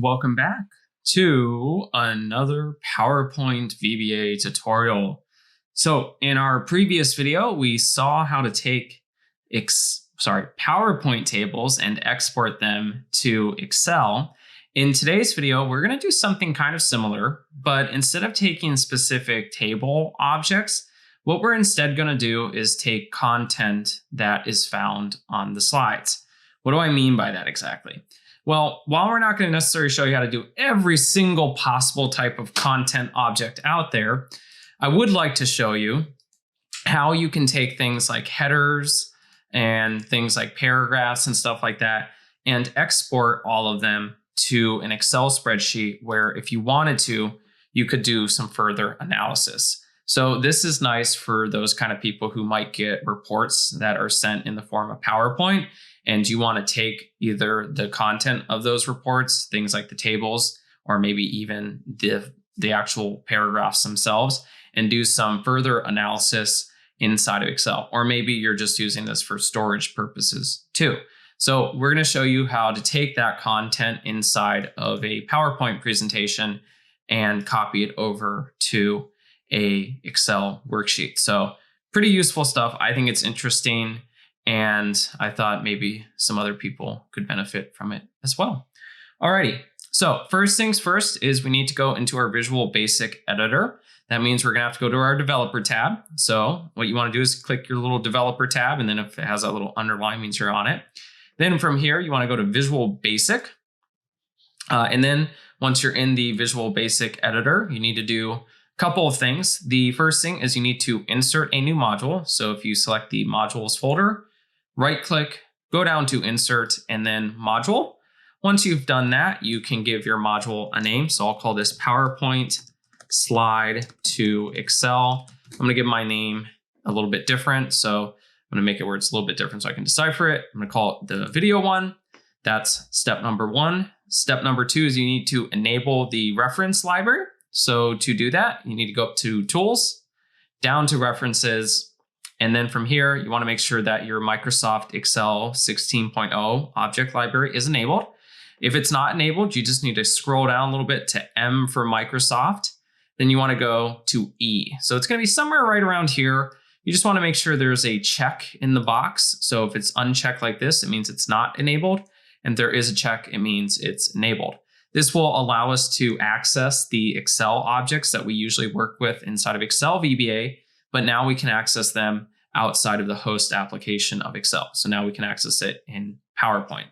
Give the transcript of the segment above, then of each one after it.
Welcome back to another PowerPoint VBA tutorial. So in our previous video, we saw how to take PowerPoint tables and export them to Excel. In today's video, we're going to do something kind of similar, but instead of taking specific table objects, what we're instead going to do is take content that is found on the slides. What do I mean by that exactly? Well, while we're not going to necessarily show you how to do every single possible type of content object out there, I would like to show you how you can take things like headers and things like paragraphs and stuff like that and export all of them to an Excel spreadsheet where if you wanted to, you could do some further analysis. So this is nice for those kind of people who might get reports that are sent in the form of PowerPoint, and you want to take either the content of those reports, things like the tables, or maybe even the actual paragraphs themselves, and do some further analysis inside of Excel. Or maybe you're just using this for storage purposes too. So we're going to show you how to take that content inside of a PowerPoint presentation and copy it over to a Excel worksheet. So pretty useful stuff. I think it's interesting, and I thought maybe some other people could benefit from it as well. Alrighty, so first things first is we need to go into our Visual Basic editor. That means we're gonna have to go to our developer tab. So what you wanna do is click your little developer tab, and then if it has that little underline, means you're on it. Then from here, you wanna go to Visual Basic. And then once you're in the Visual Basic editor, you need to do couple of things. The first thing is you need to insert a new module. So if you select the modules folder, right click, go down to insert, and then module. Once you've done that, you can give your module a name. So I'll call this PowerPoint slide to Excel. I'm going to give my name a little bit different. So I'm going to make it where it's a little bit different so I can decipher it. I'm going to call it the video one. That's step number one. Step number two is you need to enable the reference library. So to do that, you need to go up to Tools, down to References, and then from here, you want to make sure that your Microsoft Excel 16.0 object library is enabled. If it's not enabled, you just need to scroll down a little bit to M for Microsoft. Then you want to go to E. So it's going to be somewhere right around here. You just want to make sure there's a check in the box. So if it's unchecked like this, it means it's not enabled. And if there is a check, it means it's enabled. This will allow us to access the Excel objects that we usually work with inside of Excel VBA, but now we can access them outside of the host application of Excel. So now we can access it in PowerPoint.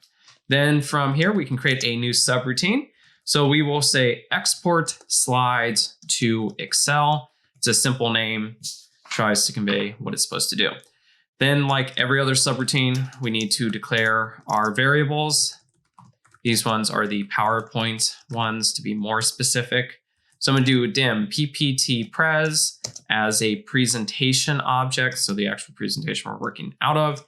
Then from here, we can create a new subroutine. So we will say export slides to Excel. It's a simple name, tries to convey what it's supposed to do. Then like every other subroutine, we need to declare our variables. These ones are the PowerPoint ones to be more specific. So I'm going to do dim PPT pres as a presentation object. So the actual presentation we're working out of.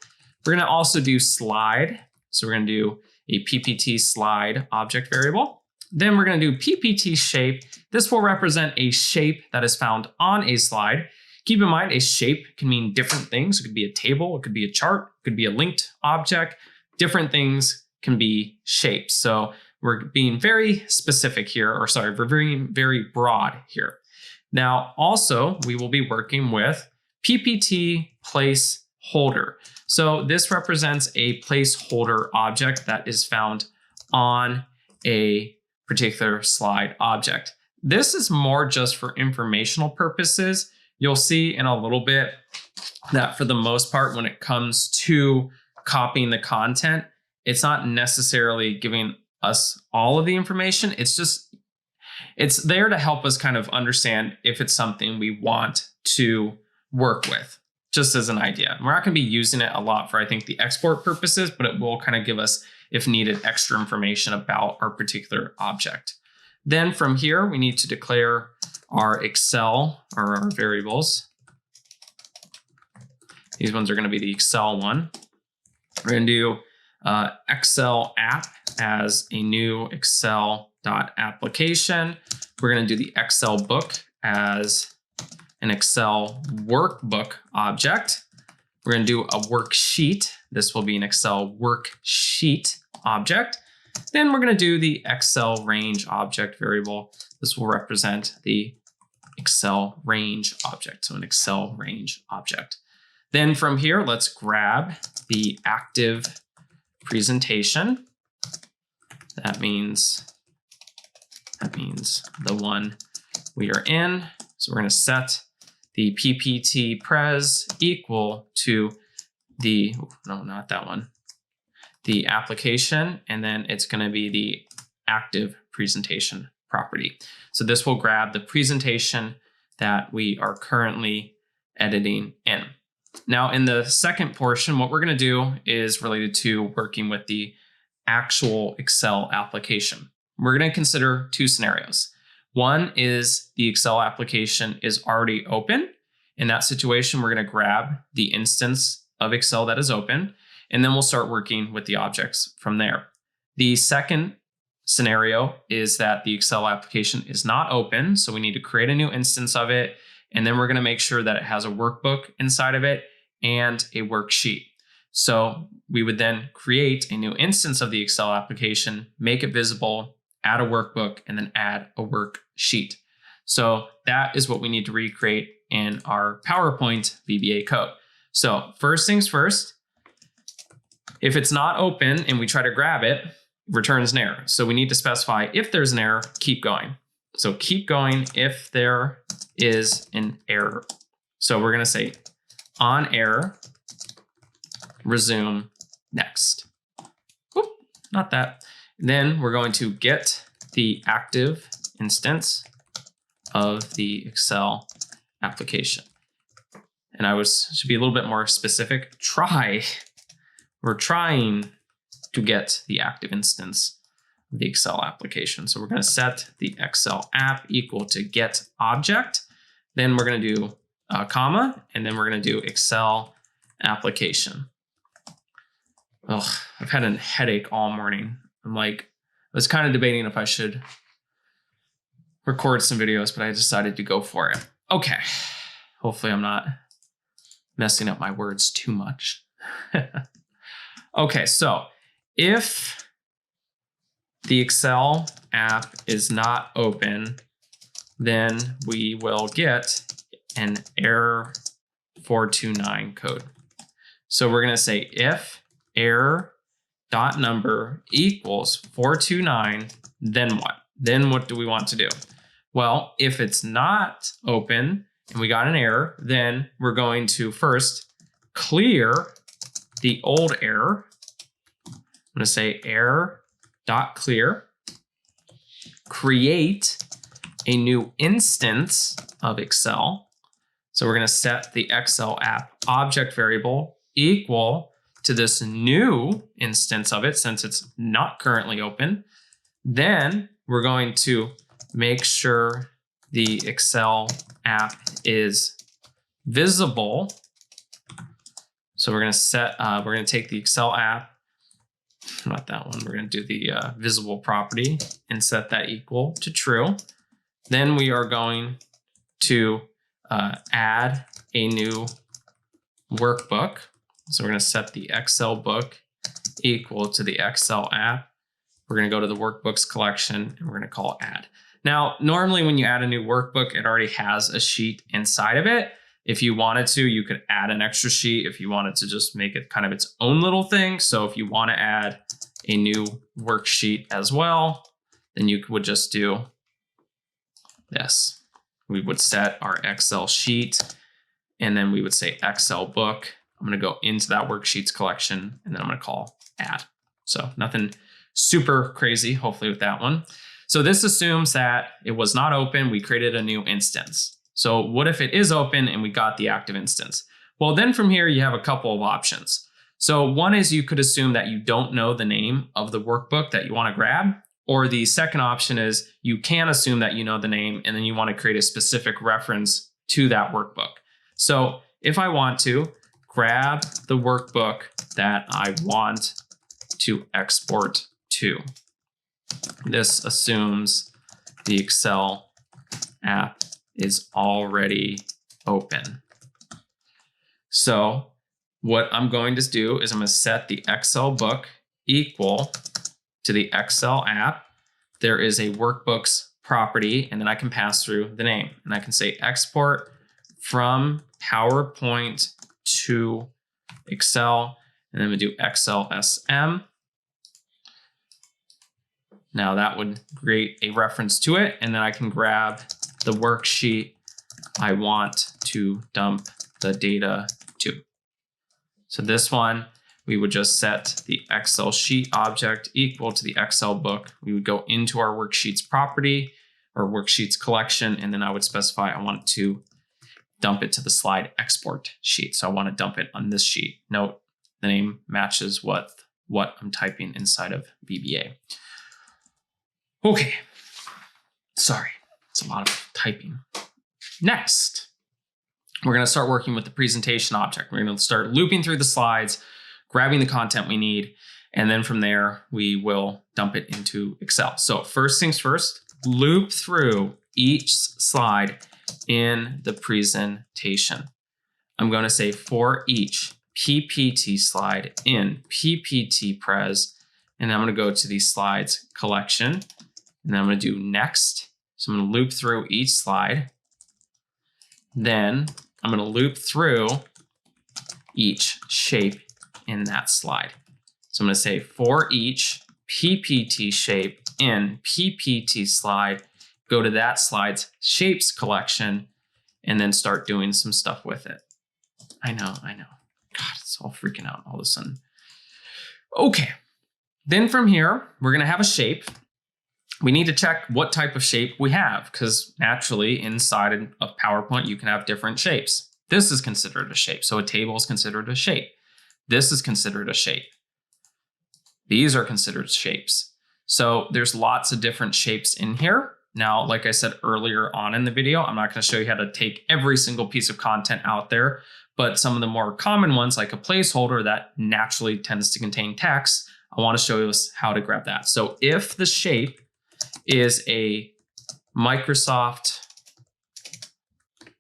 We're going to also do slide. So we're going to do a PPT slide object variable. Then we're going to do PPT shape. This will represent a shape that is found on a slide. Keep in mind, a shape can mean different things. It could be a table, it could be a chart, it could be a linked object. Different things can be shapes. So we're being very specific here, or sorry, we're being very broad here. Now, also, we will be working with PPT Placeholder. So this represents a placeholder object that is found on a particular slide object. This is more just for informational purposes. You'll see in a little bit that for the most part, when it comes to copying the content, it's not necessarily giving us all of the information. It's there to help us kind of understand if it's something we want to work with, just as an idea. We're not going to be using it a lot for, I think, the export purposes, but it will kind of give us, if needed, extra information about our particular object. Then from here, we need to declare our Excel or our variables. These ones are going to be the Excel one. We're going to do Excel app as a new Excel.application. We're going to do the Excel book as an Excel workbook object. We're going to do a worksheet. This will be an Excel worksheet object. Then we're going to do the Excel range object variable. This will represent the Excel range object, so an Excel range object. Then from here, let's grab the active presentation. That means the one we are in. So we're going to set the PPT pres equal to the, no, not that one, the application, and then it's going to be the active presentation property. So this will grab the presentation that we are currently editing in. Now, in the second portion, what we're going to do is related to working with the actual Excel application. We're going to consider two scenarios. One is the Excel application is already open. In that situation, we're going to grab the instance of Excel that is open, and then we'll start working with the objects from there. The second scenario is that the Excel application is not open, so we need to create a new instance of it, and then we're going to make sure that it has a workbook inside of it and a worksheet. So we would then create a new instance of the Excel application, make it visible, add a workbook, and then add a worksheet. So that is what we need to recreate in our PowerPoint VBA code. So first things first, if it's not open and we try to grab it, returns an error. So we need to specify if there's an error, keep going. So keep going if there is an error. So we're going to say on error, resume next. Oop, not that. Then we're going to get the active instance of the Excel application. And should be a little bit more specific. We're trying to get the active instance of the Excel application. So we're going to set the Excel app equal to get object. Then we're going to do a comma, and then we're going to do Excel application. Ugh, I've had a headache all morning. I was kind of debating if I should record some videos, but I decided to go for it. Okay, hopefully I'm not messing up my words too much. Okay, so if the Excel app is not open, then we will get an error 429 code. So we're going to say if error.number equals 429, then what? Then what do we want to do? Well, if it's not open and we got an error, then we're going to first clear the old error. I'm going to say error.clear, create a new instance of Excel. So we're going to set the Excel app object variable equal to this new instance of it since it's not currently open. Then we're going to make sure the Excel app is visible. So we're going to take the Excel app, not that one, we're going to do the visible property and set that equal to true. Then we are going to add a new workbook. So we're going to set the Excel book equal to the Excel app. We're going to go to the workbooks collection and we're going to call add. Now, normally when you add a new workbook, it already has a sheet inside of it. If you wanted to, you could add an extra sheet if you wanted to just make it kind of its own little thing. So if you want to add a new worksheet as well, then you would just do this. We would set our Excel sheet and then we would say Excel book. I'm going to go into that worksheets collection and then I'm going to call add. So nothing super crazy, hopefully, with that one. So this assumes that it was not open. We created a new instance. So what if it is open and we got the active instance? Well, then from here, you have a couple of options. So one is you could assume that you don't know the name of the workbook that you want to grab. Or the second option is you can assume that you know the name and then you want to create a specific reference to that workbook. So if I want to grab the workbook that I want to export to, this assumes the Excel app is already open. So what I'm going to do is I'm going to set the Excel book equal to the Excel app, there is a workbooks property, and then I can pass through the name, and I can say export from PowerPoint to Excel, and then we do Excel SM. Now that would create a reference to it, and then I can grab the worksheet I want to dump the data to. So this one, we would just set the Excel sheet object equal to the Excel book. We would go into our worksheets property or worksheets collection, and then I would specify I want to dump it to the slide export sheet. So I want to dump it on this sheet. Note the name matches what I'm typing inside of VBA. Okay, sorry, it's a lot of typing. Next, we're going to start working with the presentation object. We're going to start looping through the slides, grabbing the content we need, and then from there, we will dump it into Excel. So first things first, loop through each slide in the presentation. I'm going to say for each PPT slide in PPT Pres, and I'm going to go to the slides collection, and then I'm going to do next. So I'm going to loop through each slide. Then I'm going to loop through each shape in that slide. So I'm going to say for each PPT shape in PPT slide, go to that slide's shapes collection, and then start doing some stuff with it. I know. God, it's all freaking out all of a sudden. Okay. Then from here, we're going to have a shape. We need to check what type of shape we have, because naturally inside of PowerPoint, you can have different shapes. This is considered a shape. So a table is considered a shape. This is considered a shape. These are considered shapes. So there's lots of different shapes in here. Now, like I said earlier on in the video, I'm not going to show you how to take every single piece of content out there, but some of the more common ones, like a placeholder that naturally tends to contain text, I want to show you how to grab that. So if the shape is a Microsoft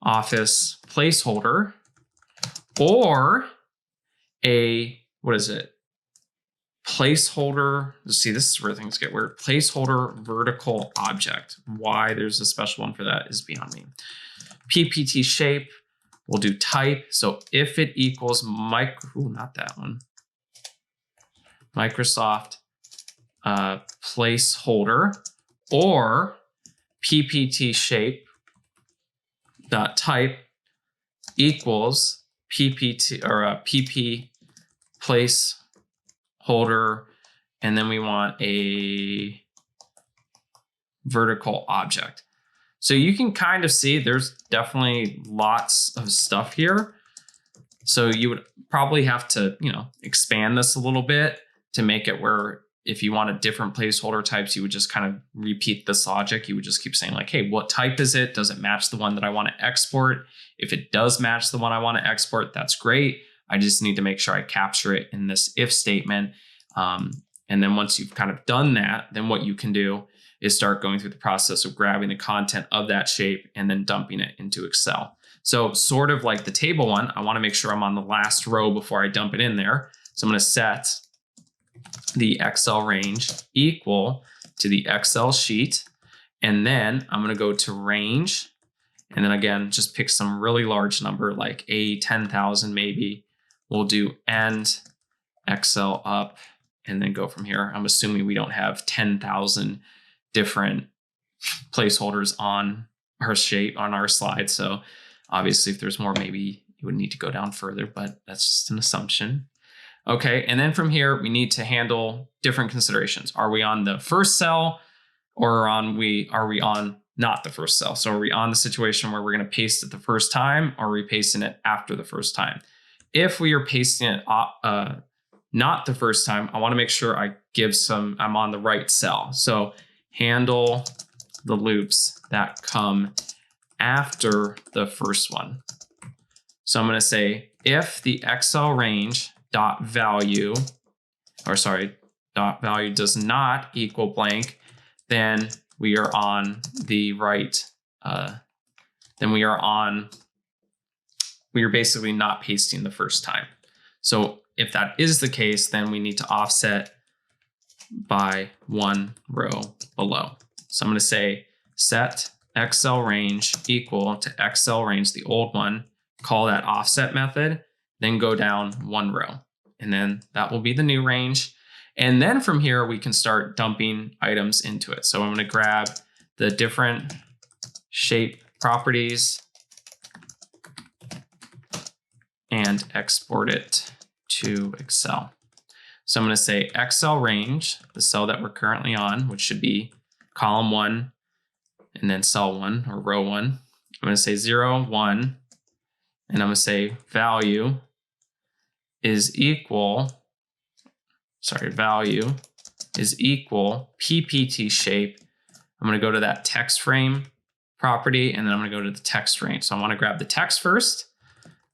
Office placeholder or a, what is it? Placeholder, let's see, this is where things get weird. Placeholder vertical object. Why there's a special one for that is beyond me. PPT shape, we'll do type. So if it equals not that one. Microsoft placeholder or PPT shape dot type equals PPT or a PP placeholder, and then we want a vertical object. So you can kind of see there's definitely lots of stuff here. So you would probably have to, expand this a little bit to make it where if you wanted different placeholder types, you would just kind of repeat this logic. You would just keep saying like, hey, what type is it? Does it match the one that I want to export? If it does match the one I want to export, that's great. I just need to make sure I capture it in this if statement. And then once you've kind of done that, then what you can do is start going through the process of grabbing the content of that shape and then dumping it into Excel. So sort of like the table one, I want to make sure I'm on the last row before I dump it in there. So I'm going to set the Excel range equal to the Excel sheet. And then I'm going to go to range. And then again, just pick some really large number like a 10,000 maybe. We'll do end Excel up and then go from here. I'm assuming we don't have 10,000 different placeholders on our shape on our slide. So obviously if there's more, maybe you would need to go down further, but that's just an assumption. Okay, and then from here, we need to handle different considerations. Are we on the first cell or are we on not the first cell? So are we on the situation where we're going to paste it the first time or are we pasting it after the first time? If we are pasting it not the first time, I want to make sure I'm on the right cell. So handle the loops that come after the first one. So I'm going to say if the Excel range dot value does not equal blank, then we are on the right, we are basically not pasting the first time. So if that is the case, then we need to offset by 1 row below. So I'm going to say set Excel range equal to Excel range, the old one, call that offset method, then go down 1 row. And then that will be the new range. And then from here, we can start dumping items into it. So I'm going to grab the different shape properties and export it to Excel. So I'm going to say Excel range, the cell that we're currently on, which should be column 1 and then cell 1 or row 1. I'm going to say 0, 1, and I'm going to say value is equal PPT shape. I'm going to go to that text frame property, and then I'm going to go to the text range. So I want to grab the text first.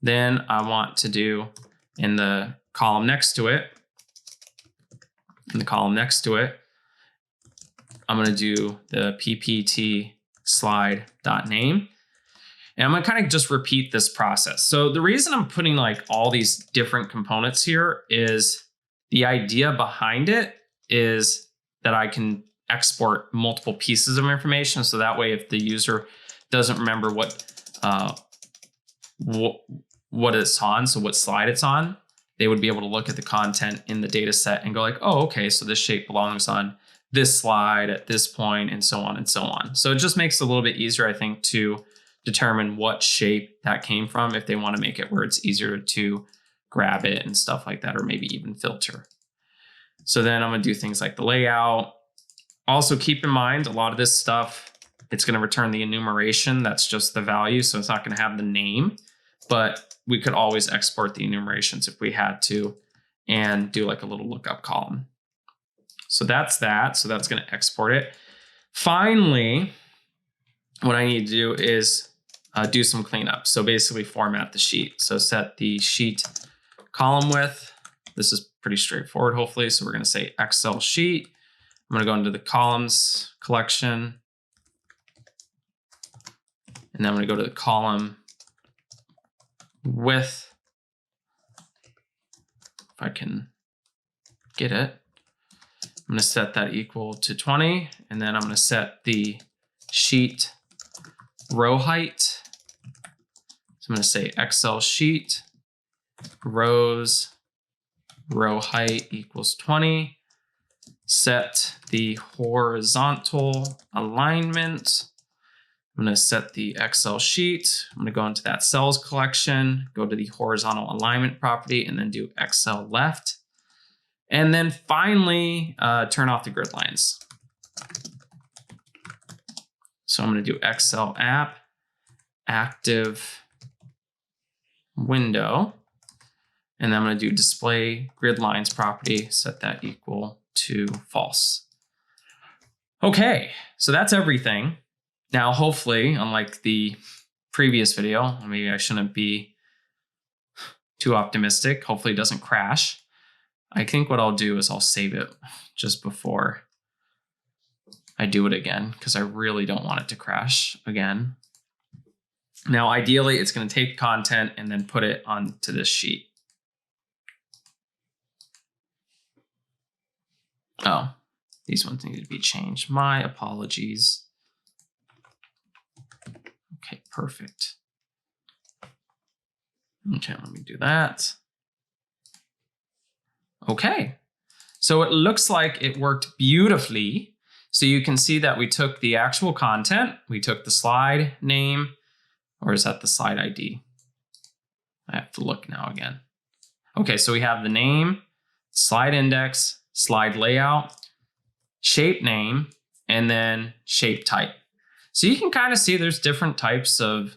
Then I want to do in the column next to it, I'm going to do the PPT slide.name. And I'm going to kind of just repeat this process. So the reason I'm putting like all these different components here is the idea behind it is that I can export multiple pieces of information. So that way, if the user doesn't remember what it's on, so what slide it's on, they would be able to look at the content in the data set and go like, oh, okay, so this shape belongs on this slide at this point, and so on and so on. So it just makes it a little bit easier, I think, to determine what shape that came from if they want to make it where it's easier to grab it and stuff like that, or maybe even filter. So then I'm going to do things like the layout. Also keep in mind, a lot of this stuff, it's going to return the enumeration. That's just the value. So it's not going to have the name, but we could always export the enumerations if we had to and do like a little lookup column. So that's that. So that's going to export it. Finally, what I need to do is do some cleanup. So basically format the sheet. So set the sheet column width. This is pretty straightforward, hopefully. So we're going to say Excel sheet. I'm going to go into the columns collection. And then I'm going to go to the column width. If I can get it. I'm going to set that equal to 20. And then I'm going to set the sheet row height. So I'm going to say Excel sheet rows row height equals 20. Set the horizontal alignment. I'm going to set the Excel sheet. I'm going to go into that cells collection, go to the horizontal alignment property, and then do Excel left. And then finally, turn off the grid lines. So I'm going to do Excel app, active window, and then I'm going to do display grid lines property, set that equal to false. Okay, so that's everything. Now, hopefully, unlike the previous video, maybe I shouldn't be too optimistic. Hopefully it doesn't crash. I think what I'll do is I'll save it just before I do it again, because I really don't want it to crash again. Now, ideally, it's going to take content and then put it onto this sheet. Oh, these ones need to be changed. My apologies. Okay, perfect. Okay, let me do that. Okay, so it looks like it worked beautifully. So you can see that we took the actual content, we took the slide name, or is that the slide ID? I have to look now again. Okay, so we have the name, slide index, slide layout, shape name, and then shape type. So you can kind of see there's different types of,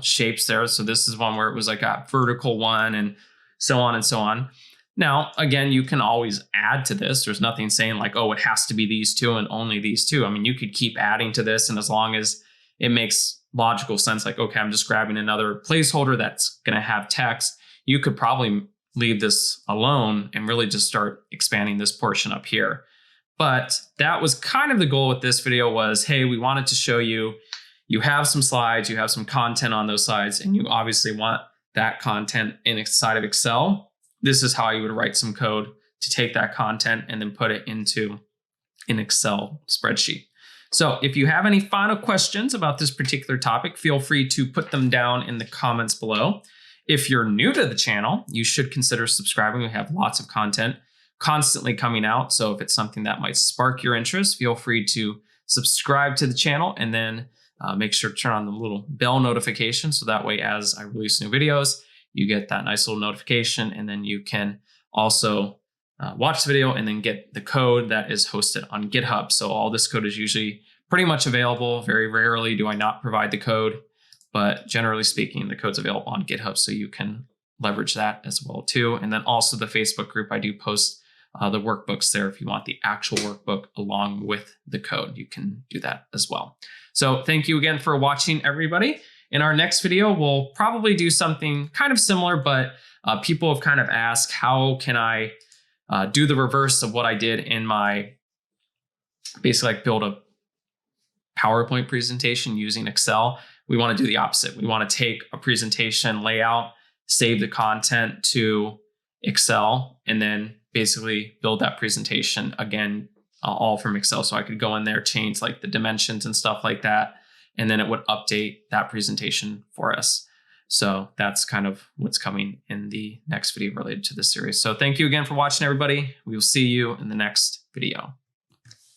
shapes there. So this is one where it was like a vertical one and so on and so on. Now, again, you can always add to this. There's nothing saying like, oh, it has to be these two and only these two. I mean, you could keep adding to this, and as long as it makes logical sense, like, okay, I'm just grabbing another placeholder that's going to have text, you could probably leave this alone and really just start expanding this portion up here. But that was kind of the goal with this video was, hey, we wanted to show you, you have some slides, you have some content on those slides, and you obviously want that content inside of Excel. This is how you would write some code to take that content and then put it into an Excel spreadsheet. So if you have any final questions about this particular topic, feel free to put them down in the comments below. If you're new to the channel, you should consider subscribing. We have lots of content constantly coming out. So if it's something that might spark your interest, feel free to subscribe to the channel and then make sure to turn on the little bell notification. So that way, as I release new videos, you get that nice little notification, and then you can also watch the video and then get the code that is hosted on GitHub. So all this code is usually pretty much available. Very rarely do I not provide the code, but generally speaking, the code's available on GitHub, so you can leverage that as well too. And then also the Facebook group, I do post the workbooks there. If you want the actual workbook along with the code, you can do that as well. So thank you again for watching, everybody. In our next video, we'll probably do something kind of similar, but people have kind of asked, how can I do the reverse of what I did in my, basically like build a PowerPoint presentation using Excel. We want to do the opposite. We want to take a presentation layout, save the content to Excel, and then basically build that presentation again, all from Excel. So I could go in there, change like the dimensions and stuff like that, and then it would update that presentation for us. So that's kind of what's coming in the next video related to this series. So thank you again for watching, everybody. We will see you in the next video.